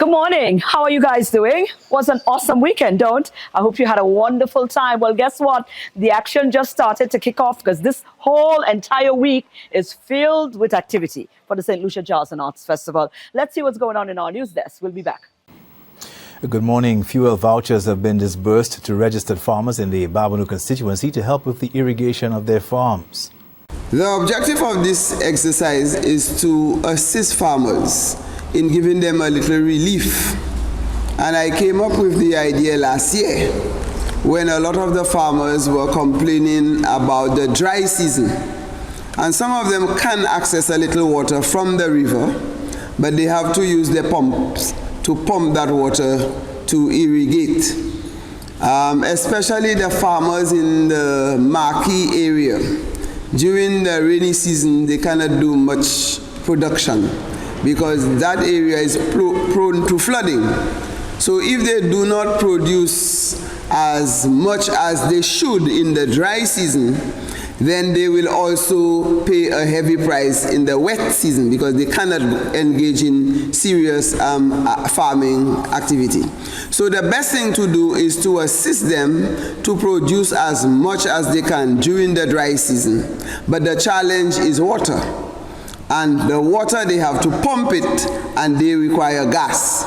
Good morning. How are you guys doing? Was an awesome weekend, don't? I hope you had a wonderful time. Well, guess what? The action just started to kick off because this whole entire week is filled with activity for the St. Lucia Jazz and Arts Festival. Let's see what's going on in our news desk. We'll be back. Good morning. Fuel vouchers have been disbursed to registered farmers in the Babonneau constituency to help with the irrigation of their farms. The objective of this exercise is to assist farmers in giving them a little relief. And I came up with the idea last year when a lot of the farmers were complaining about the dry season. And some of them can access a little water from the river, but they have to use their pumps to pump that water to irrigate. Especially the farmers in the Marquee area. During the rainy season, they cannot do much production because that area is prone to flooding. So if they do not produce as much as they should in the dry season, then they will also pay a heavy price in the wet season because they cannot engage in serious farming activity. So the best thing to do is to assist them to produce as much as they can during the dry season. But the challenge is water. And the water, they have to pump it, and they require gas.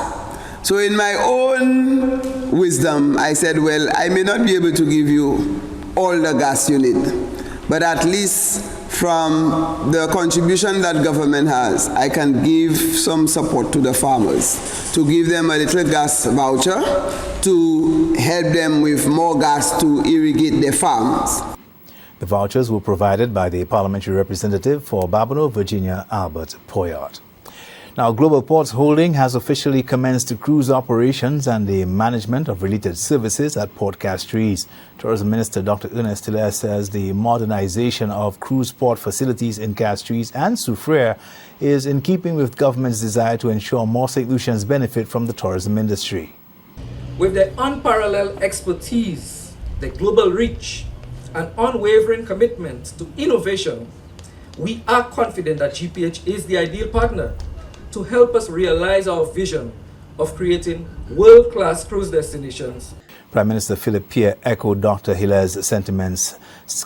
So in my own wisdom, I said, well, I may not be able to give you all the gas you need, but at least from the contribution that government has, I can give some support to the farmers, to give them a little gas voucher, to help them with more gas to irrigate their farms. The vouchers were provided by the parliamentary representative for Babonneau, Virginia, Albert Poyart. Now, Global Ports Holding has officially commenced cruise operations and the management of related services at Port Castries. Tourism Minister Dr. Ernest Hilaire says the modernization of cruise port facilities in Castries and Soufriere is in keeping with government's desire to ensure more St. Lucians benefit from the tourism industry. With the unparalleled expertise, the global reach, and unwavering commitment to innovation, we are confident that GPH is the ideal partner to help us realize our vision of creating world-class cruise destinations. Prime Minister Philip Pierre echoed Dr. Hilaire's sentiments,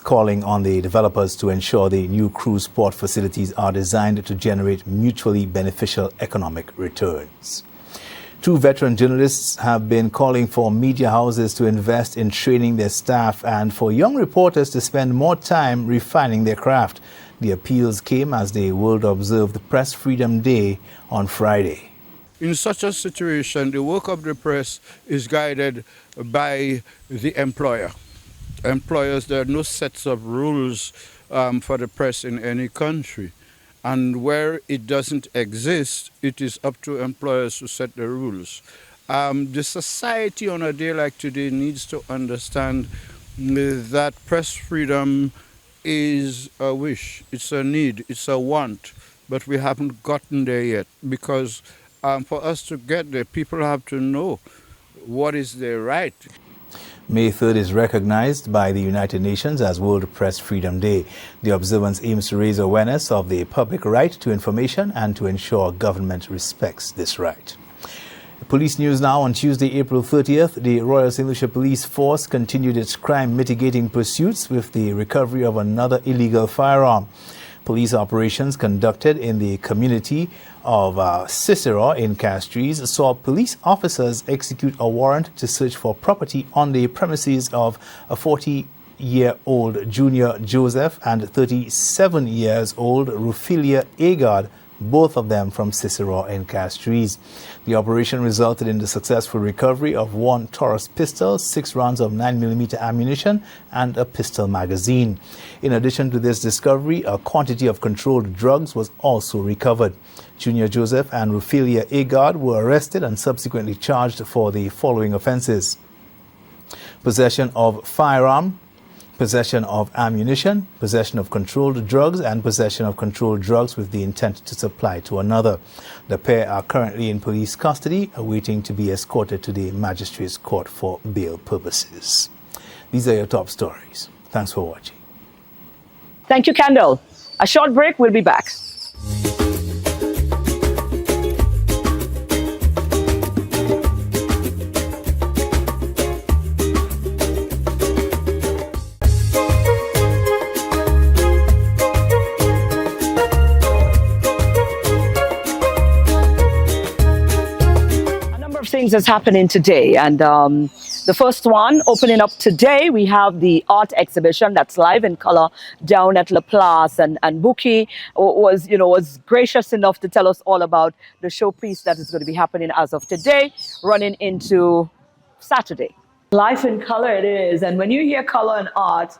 calling on the developers to ensure the new cruise port facilities are designed to generate mutually beneficial economic returns. Two veteran journalists have been calling for media houses to invest in training their staff and for young reporters to spend more time refining their craft. The appeals came as the world observed Press Freedom Day on Friday. In such a situation, the work of the press is guided by the employer. Employers, there are no sets of rules for the press in any country. And where it doesn't exist, it is up to employers to set the rules. The society on a day like today needs to understand that press freedom is a wish, it's a need, it's a want, but we haven't gotten there yet because for us to get there, people have to know what is their right. May 3rd is recognized by the United Nations as World Press Freedom Day. The observance aims to raise awareness of the public right to information and to ensure government respects this right. Police news now. On Tuesday, April 30th, the Royal St. Lucia Police Force continued its crime mitigating pursuits with the recovery of another illegal firearm. Police operations conducted in the community of Cicero in Castries saw police officers execute a warrant to search for property on the premises of a 40-year-old Junior Joseph and 37-year-old Rufilia Agard, both of them from Cicero in Castries. The operation resulted in the successful recovery of one Taurus pistol, 6 rounds of 9mm ammunition, and a pistol magazine. In addition to this discovery, a quantity of controlled drugs was also recovered. Junior Joseph and Rufilia Agard were arrested and subsequently charged for the following offenses: possession of firearm, possession of ammunition, possession of controlled drugs, and possession of controlled drugs with the intent to supply to another. The pair are currently in police custody, awaiting to be escorted to the magistrate's court for bail purposes. These are your top stories. Thanks for watching. Thank you, Kendall. A short break, we'll be back. things that's happening today. And the first one opening up today, we have the art exhibition that's live in color down at La Place. And Buki was gracious enough to tell us all about the showpiece that is going to be happening as of today, running into Saturday. Life in color it is. And when you hear color and art,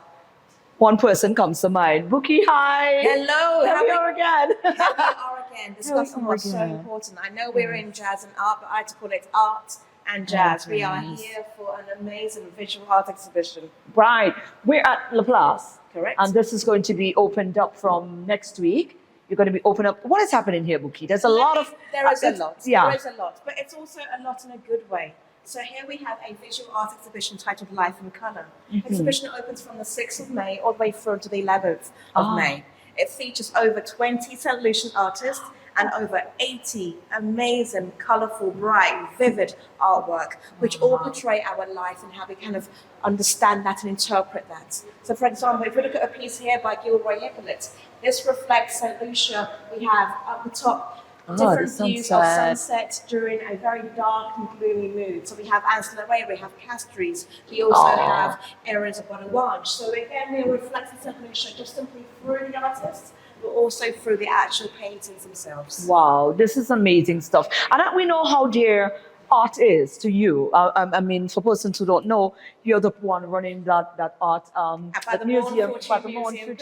one person comes to mind. Buki, hi. Hello. Here we are again. Here we are again, discussing what's so important. I know we're in jazz and art, but I like to call it art and jazz. We are here for an amazing visual art exhibition. Right. We're at La Place. Correct. And this is going to be opened up from next week. You're going to be open up. What is happening here, Buki? There's a lot of... There is a lot. Yeah. There is a lot. But it's also a lot in a good way. So here we have a visual art exhibition titled Life in Colour. Exhibition opens from the 6th of May all the way through to the 11th of May. It features over 20 St. Lucian artists and over 80 amazing, colourful, bright, vivid artwork, which all portray our life and how we kind of understand that and interpret that. So for example, if we look at a piece here by Gilroy Hippolyte, this reflects St. Lucia. We have at the top different views of sunset during a very dark and gloomy mood. So we have Ancillary, we have Castries, we also have areas of Bonawage. So again, we reflect St. Lucia just simply through the artists, but also through the actual paintings themselves. Wow, this is amazing stuff. And we know how dear art is to you. I mean, for persons who don't know, you're the one running that art By the museum,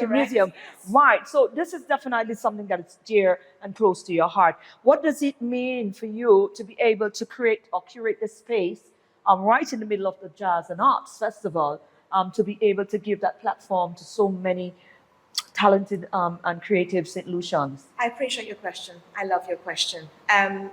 museum. Right. So this is definitely something that is dear and close to your heart. What does it mean for you to be able to create or curate this space right in the middle of the Jazz and Arts Festival, to be able to give that platform to so many talented and creative St. Lucians? I appreciate your question. I love your question.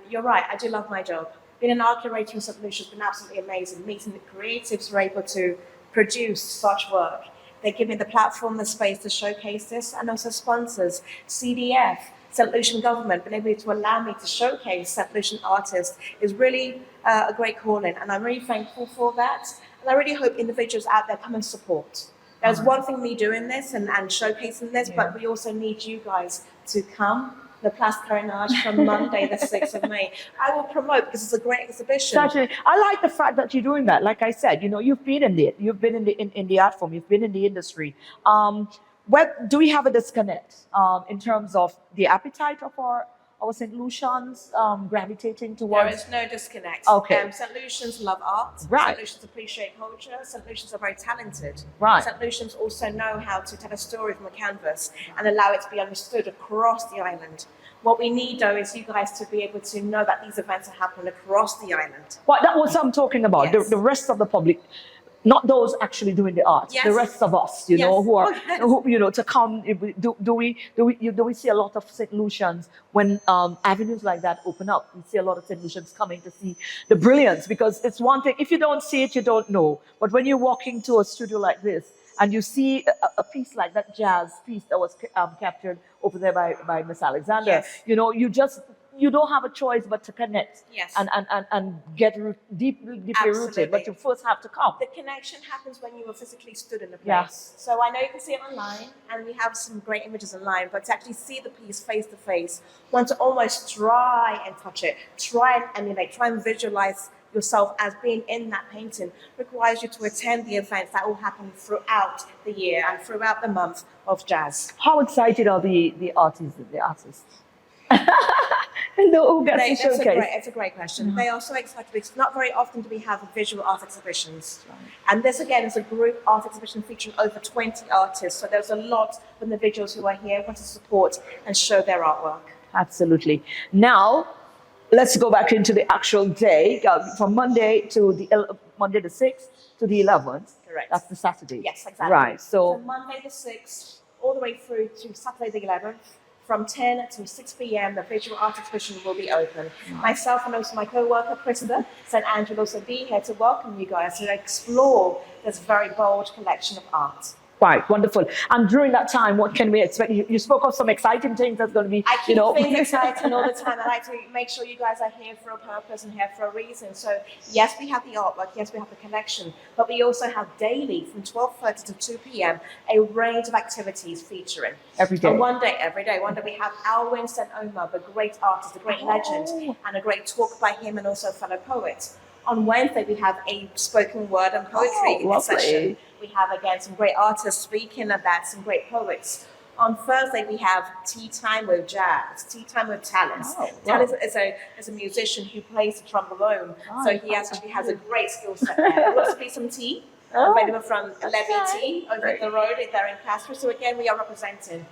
You're right, I do love my job. Being an art curator in St. Lucia has been absolutely amazing. Meeting the creatives who are able to produce such work. They give me the platform, the space to showcase this, and also sponsors, CDF, St. Lucian government, being able to allow me to showcase St. Lucian artists is really a great calling, and I'm really thankful for that. And I really hope individuals out there come and support. There's one thing me doing this and showcasing this, but we also need you guys to come. The Place Carénage from Monday, the 6th of May. I will promote because it's a great exhibition. Certainly. I like the fact that you're doing that. Like I said, you've been in the art form, you've been in the industry. Do we have a disconnect in terms of the appetite of our St. Lucians gravitating towards? There is no disconnect. Okay. St. Lucians love art. Right. St. Lucians appreciate culture. St. Lucians are very talented. Right. St. Lucians also know how to tell a story from a canvas and allow it to be understood across the island. What we need, though, is you guys to be able to know that these events are happening across the island. Well, that was what I'm talking about. Yes. The rest of the public, not those actually doing the art. Yes. The rest of us, Yes. to come. Do we see a lot of St. Lucians when avenues like that open up? We see a lot of St. Lucians coming to see the brilliance, because it's one thing, if you don't see it, you don't know. But when you're walking to a studio like this and you see a piece like that jazz piece that was captured over there by Miss Alexander, Yes. you don't have a choice but to connect. Yes. and get deeply rooted, but you first have to come. The connection happens when you are physically stood in the place. Yes. So I know you can see it online, and we have some great images online, but to actually see the piece face to face, want to almost try and touch it, try and emulate, try and visualize yourself as being in that painting, requires you to attend the events that will happen throughout the year and throughout the month of jazz. How excited are the artists? Who gets to showcase? It's a great question. They are so excited because not very often do we have visual art exhibitions. Right. And this, again, is a group art exhibition featuring over 20 artists. So there's a lot of individuals who are here want to support and show their artwork. Absolutely. Now, let's go back into the actual day, from Monday the 6th to the 11th. Correct. That's the Saturday. Yes, exactly. Right. So Monday the 6th, all the way through to Saturday the 11th, from 10 to 6 p.m., the visual art exhibition will be open. Myself and also my co-worker, Priscilla St. Andrew, will also be here to welcome you guys to explore this very bold collection of art. Quite wonderful. And during that time, what can we expect? You spoke of some exciting things that's going to be, I keep things exciting all the time. I like to make sure you guys are here for a purpose and here for a reason. So yes, we have the artwork, yes, we have the connection, but we also have daily from 12:30 to 2 p.m. a range of activities featuring. Every day. And one day we have Alwyn St. Omar, the great artist, the great legend, and a great talk by him and also a fellow poet. On Wednesday, we have a spoken word and poetry session. We have, again, some great artists speaking of that, some great poets. On Thursday, we have Tea Time with Jazz, Tea Time with Talent. Talent is a musician who plays the trombone, so he actually has a great skill set there. There will also be some tea available from Levy Tea over the road there in Casper. So again, we are representing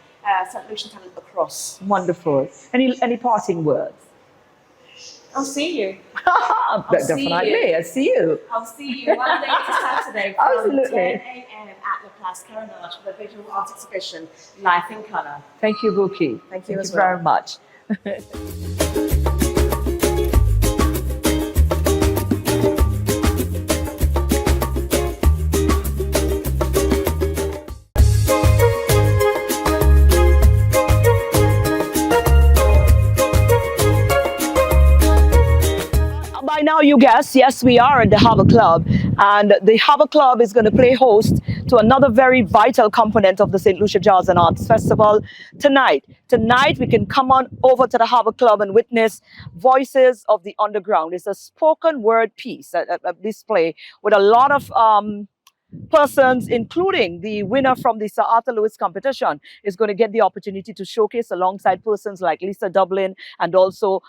St. Lucian talent across. Wonderful. Any parting words? I'll see you. Definitely, I'll see you. I'll see you Monday to Saturday from 10 a.m. at the Place Carenage for the visual art exhibition, Life in Colour. Thank you, Buki. Thank you as very much. By now, you guess, yes, we are at the Harbour Club, and the Harbour Club is going to play host to another very vital component of the St. Lucia Jazz and Arts Festival tonight. Tonight, we can come on over to the Harbour Club and witness Voices of the Underground. It's a spoken word piece, a display with a lot of persons, including the winner from the Sir Arthur Lewis competition, is going to get the opportunity to showcase alongside persons like Lisa Dublin and also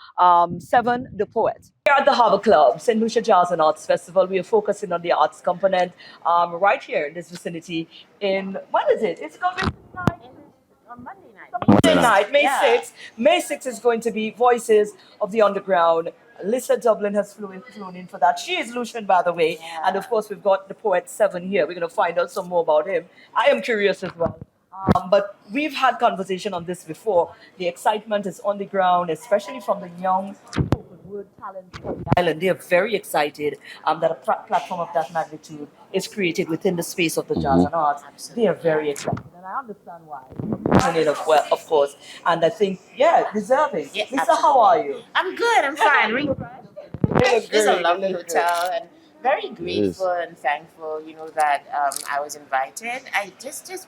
Seven the Poet. Here at the Harbour Club, St. Lucia Jazz and Arts Festival, we are focusing on the arts component right here in this vicinity. When is it? It's going to be on Monday night. Monday night, May 6th. May 6th is going to be Voices of the Underground. Lisa Dublin has flown in for that. She is Lucian, by the way. Yeah. And of course, we've got the poet Seven here. We're going to find out some more about him. I am curious as well. But we've had conversation on this before. The excitement is on the ground, especially from the young word talent from the island. They are very excited that a platform of that magnitude is created within the space of the jazz and arts. Absolutely. They are very excited. And I understand why. Of course. And I think, deserving. Yes, Lisa, absolutely. how are you? I'm good. I'm fine. It's a lovely hotel, and very grateful and thankful, that I was invited.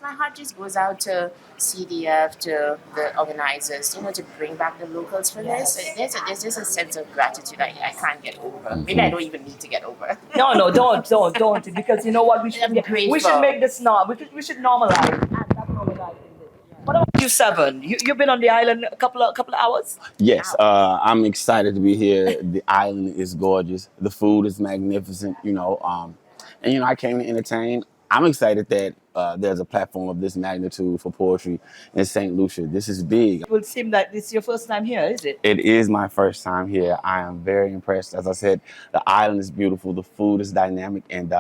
My heart just goes out to CDF, to the organizers, to bring back the locals for this. There's just a sense of gratitude I can't get over. Maybe I don't even need to get over. No, don't. Because you know what? We should make this we should normalize. And that's normalizing it. What about you, Seven? You've been on the island a couple of hours? Yes, I'm excited to be here. The island is gorgeous. The food is magnificent, and I came to entertain. I'm excited that there's a platform of this magnitude for poetry in St. Lucia. This is big. It will seem that this is your first time here, is it? It is my first time here. I am very impressed. As I said, the island is beautiful. The food is dynamic, and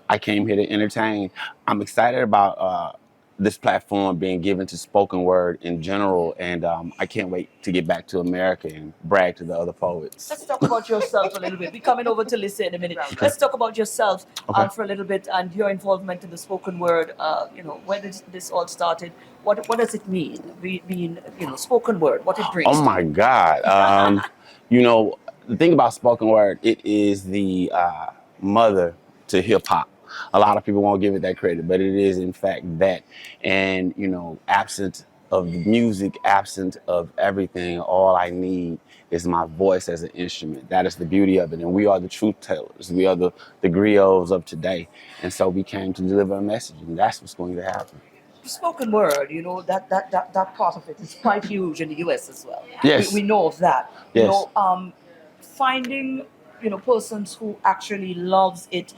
I came here to entertain. I'm excited about this platform being given to spoken word in general, and I can't wait to get back to America and brag to the other poets. Let's talk about yourself a little bit. We're coming over to Lisa in a minute. Let's talk about yourself for a little bit and your involvement in the spoken word. Where did this all started? What does it mean, being spoken word? What it brings? Oh my God! The thing about spoken word, it is the mother to hip hop. A lot of people won't give it that credit, but it is in fact that. And, absent of the music, absent of everything, all I need is my voice as an instrument. That is the beauty of it. And we are the truth tellers. We are the griots of today. And so we came to deliver a message, and that's what's going to happen. Spoken word, that part of it is quite huge in the US as well. Yes. We know of that. Yes. Finding, persons who actually loves it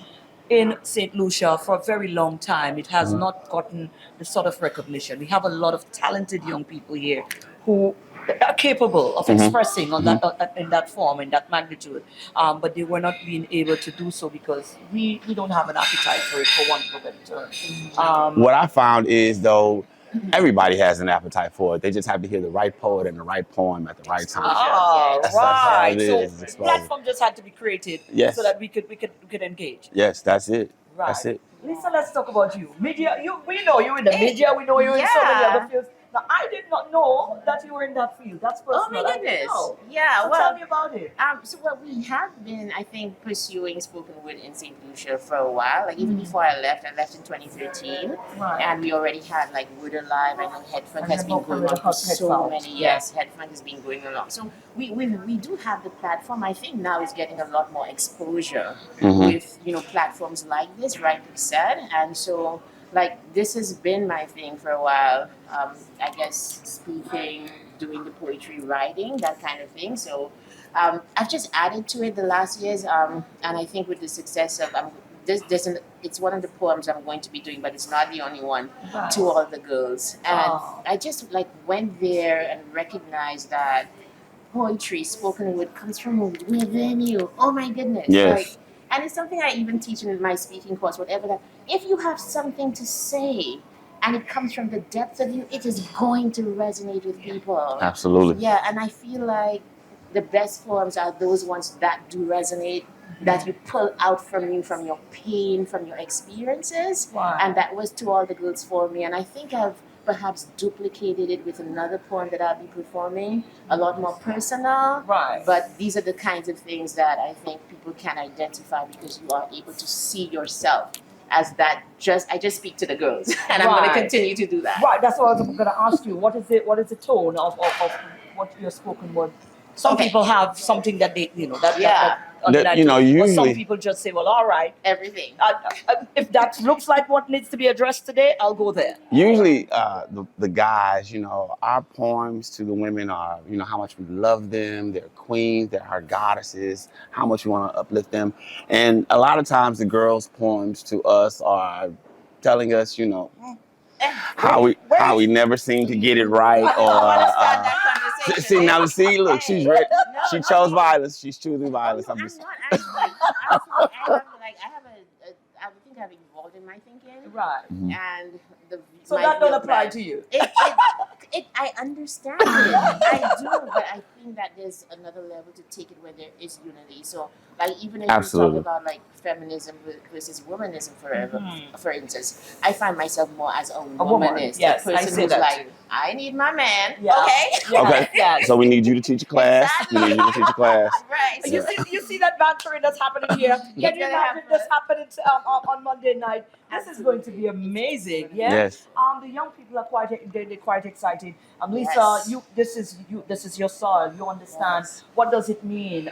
in St. Lucia for a very long time. It has not gotten the sort of recognition. We have a lot of talented young people here who are capable of expressing on that in that form, in that magnitude, but they were not being able to do so because we don't have an appetite for it, for want of a better term. What I found is, though, everybody has an appetite for it. They just have to hear the right poet and the right poem at the right time. That's right. So the platform just had to be created so that we could engage. Yes, that's it. Right. That's it. Lisa, let's talk about you. Media, we know you in the media, we know you in so many other Yeah. fields. Now, I did not know that you were in that field. That's personal. Oh my I didn't goodness. know. Yeah, So well, tell me about it. So what we have been, I think, pursuing spoken word in St. Lucia for a while. Like even before I left in 2013, Right. and we already had like Word Alive. I know Headfund And has then been what going with on the for so Headfund? many Yeah. years. Headfund has been going along. So we do have the platform. I think now it's getting a lot more exposure with platforms like this, rightly said, and so. Like this has been my thing for a while. I guess speaking, doing the poetry, writing, that kind of thing. So I've just added to it the last years, and I think with the success of it's one of the poems I'm going to be doing, but it's not the only one. Right. To all the girls, and Oh. I just like went there and recognized that poetry, spoken word, comes from within you. Oh my goodness! Yes. Like, and it's something I even teach in my speaking course, whatever. That if you have something to say, and it comes from the depths of you, it is going to resonate with people. Absolutely. Yeah, and I feel like the best poems are those ones that do resonate, that you pull out from you, from your pain, from your experiences. Wow. And that was To All the Girls for me. And I think I've perhaps duplicated it with another poem that I'll be performing, a lot more personal. Right. But these are the kinds of things that I think people can identify because you are able to see yourself as that. I just speak to the girls, and I'm going to Right. continue to do that. Right, that's what I was going to ask you. What is the tone of what your spoken word? Some Okay. people have something that they, that Yeah. That, you know, but some usually- people just say, well, all right. Everything. If that looks like what needs to be addressed today, I'll go there. Usually, the guys, our poems to the women are, how much we love them, they're queens, they're our goddesses, how much we want to uplift them. And a lot of times the girls' poems to us are telling us, how we never seem to get it right. I want to start that conversation. See, look, she's ready. No, She no, chose no. violence. She's choosing violence. I'm I'm not just. actually. I think I've evolved in my thinking. Right. And So that don't apply to you. I understand it. I do, but I think that there's another level to take it where there is unity. So, like, even if Absolutely. you talk about like feminism versus womanism, for instance, I find myself more as a womanist, Yes, a I person say who's that like, too. I need my man. Yeah. Okay. Yeah. Okay. Yes. So we need you to teach a class. Exactly. We need you to teach a class. Right. You see that bantering that's happening here? Can you gonna imagine happen. this happening on Monday night? This is going to be amazing. Yeah. Yes. The young people are they're quite excited. Lisa, Yes. this is your soil. You understand Yes. what does it mean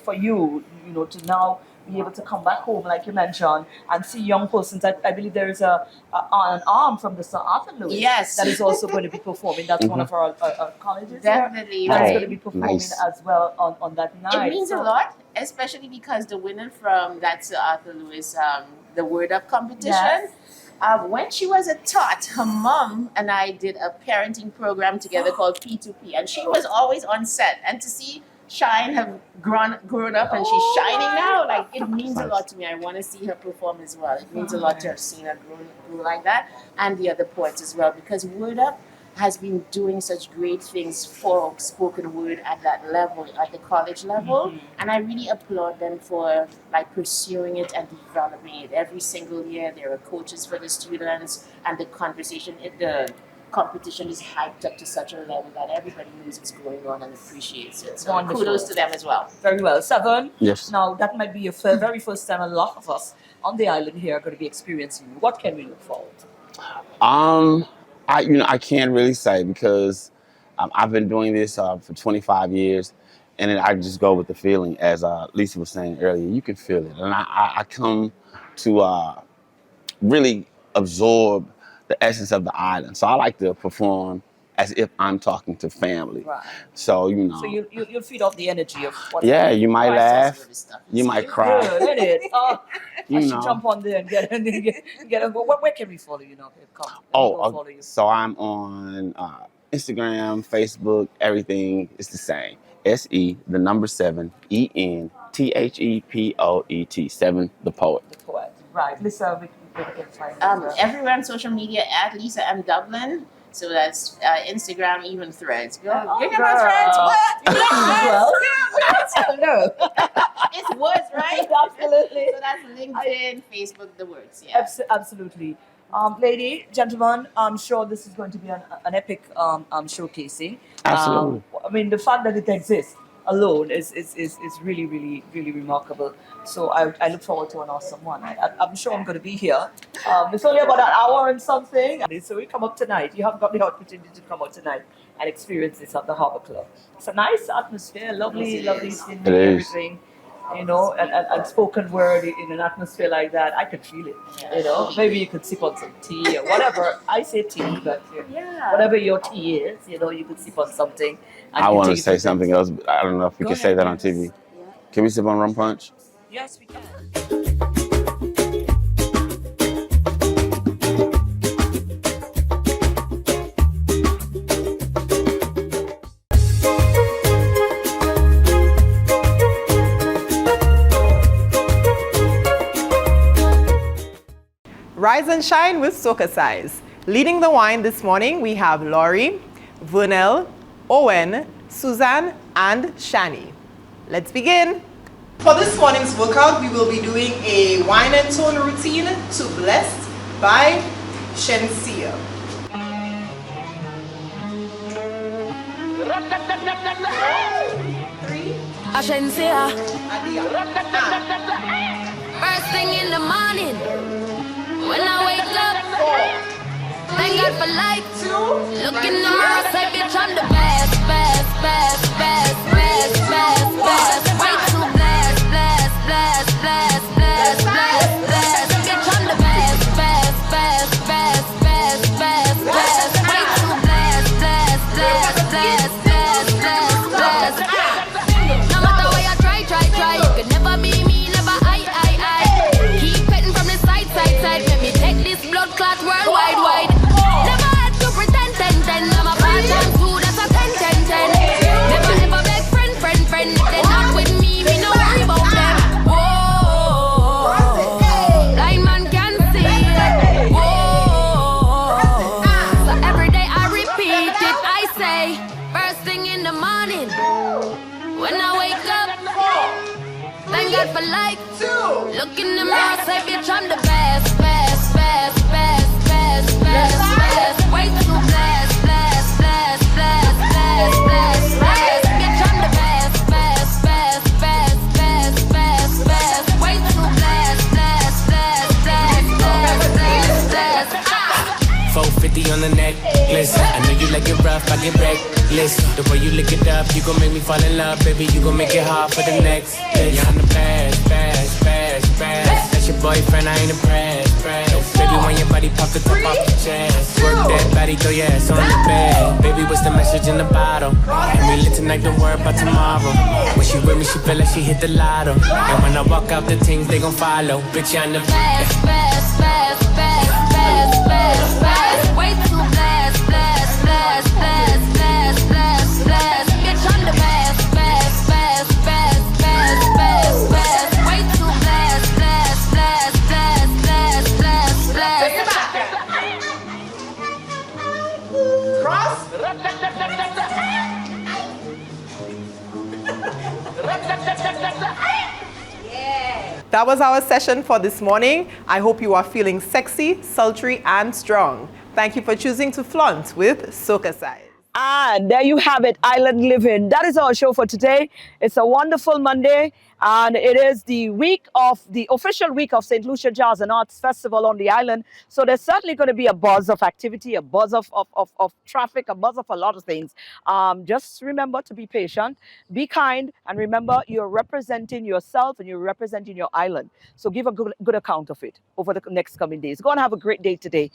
for you, to now be able to come back home, like you mentioned, and see young persons. I believe there is an arm from the Sir Arthur Lewis Yes. that is also going to be performing. That's one of our colleges. Definitely, Here. That's right. going to be performing Nice. as well on that night. It means a lot, especially because the winner from that Sir Arthur Lewis, the Word Up competition, Yes. when she was a tot, her mom and I did a parenting program together called P2P, and she was always on set. And to see Shine have grown up and she's shining now, like it means a lot to me. I want to see her perform as well. It means a lot to have seen her grow like that, and the other poets as well, because Word Up has been doing such great things for spoken word at that level, at the college level. And I really applaud them for like pursuing it and developing it. Every single year there are coaches for the students, and the competition is hyped up to such a level that everybody knows what's going on and appreciates it. So Wonderful. kudos to them as well. Very well. Seven. Yes. Now, that might be your very first time a lot of us on the island here are going to be experiencing you. What can we look forward to? I can't really say because I've been doing this for 25 years, and then I just go with the feeling. As Lisa was saying earlier, you can feel it, and I come to really absorb the essence of the island. So I like to perform as if I'm talking to family. Right. So So you'll feed off the energy of what. Yeah, you might laugh, Stuff. you might cry. Good, isn't it? Oh, You I should know. jump on there and get where can we follow you now? Come. We'll follow you. So I'm on Instagram, Facebook, everything is the same. SE, the number 7, ENTHEPOET, 7, the poet. The poet. Right. Lisa, we can find you. Everywhere on social media at Lisa M. Dublin. So that's Instagram, even Threads. Go get my girl. Threads. What? Well, hello. It's words, right? Absolutely. So that's LinkedIn, Facebook, the words. Yeah. Absolutely. Lady, gentlemen, I'm sure this is going to be an epic showcasing. Absolutely. I mean, the fact that it exists alone is really, really, really remarkable. So I look forward to an awesome one. I'm sure I'm going to be here. It's only about an hour and something. So we come up tonight. You have got the opportunity to come up tonight and experience this at the Harbour Club. It's a nice atmosphere, lovely, lovely scenery, It is. everything. You know, and spoken word in an atmosphere like that, I could feel it. You know, maybe you could sip on some tea or whatever. I say tea, but whatever your tea is, you know, you could sip on something. And I you want to take it say with something it. else, but I don't know if we Go can say ahead, that on yes. TV. Can we sip on rum punch? Yes, we can. Rise and shine with SocaCize. Leading the wine this morning, we have Laurie, Vernell, Owen, Suzanne, and Shani. Let's begin. For this morning's workout, we will be doing a wine and tone routine to Blessed by Shensia. Ashensia. First thing in the morning, when I wake up, thank God for life. Look in the mirror, say, bitch, I'm the best, best, best, best, best, best, best. Way too blessed, blessed, blessed, blessed, blessed, blessed, blessed. Bitch, I'm the best, best, best, best, best, best, best. Way too blessed, blessed, blessed, blessed, blessed, blessed, blessed. No matter where I try, you could never be me, never I. Keep petting from the side, let me take this blood clot worldwide, wide. Never had to pretend, I'm a part-time too, that's a 10. Never ever beg friend, if they're not with me, no worry about them. Whoa, blind man can see. Whoa, so every day I repeat it, I say, first thing in the morning, when I wake up, thank God for life. Look in the mirror, say, bitch, I'm the best, best, best, best, best, best, best. Way too blessed, blessed, blessed, blessed, blessed, blessed, blessed. Bitch, I'm the best, best, best, best, best, best, best. Way too blessed, blessed, blessed, blessed, blessed, blessed, blessed. 450 on the necklace. I know you like it rough, I get reckless. The way you lick it up, you gon' make me fall in love, baby. You gon' make it hard for the next. Yeah, I'm the best, best, best, best. That's your boyfriend, I ain't impressed. Baby, when your body pop the top off the chest, work that body, throw your ass on the bed. Baby, what's the message in the bottle? And we lit tonight, don't worry about tomorrow. When she with me, she feel like she hit the lotto. And when I walk out, the things they gon' follow. Bitch, I'm the best, best, best, best, best, best, best. Way too blessed, blessed, blessed, blessed, blessed, blessed, blessed. Bitch, I'm the best, best, best, best, best, best, best. Way too blessed, blessed, blessed, blessed, blessed, blessed, blessed. Cross. That was our session for this morning. I hope you are feeling sexy, sultry, and strong. Thank you for choosing to flaunt with SocaCize. And there you have it, Island Living. That is our show for today. It's a wonderful Monday, and it is the official week of St. Lucia Jazz and Arts Festival on the island. So there's certainly going to be a buzz of activity, a buzz of traffic, a buzz of a lot of things. Just remember to be patient, be kind, and remember you're representing yourself and you're representing your island. So give a good account of it over the next coming days. Go and have a great day today.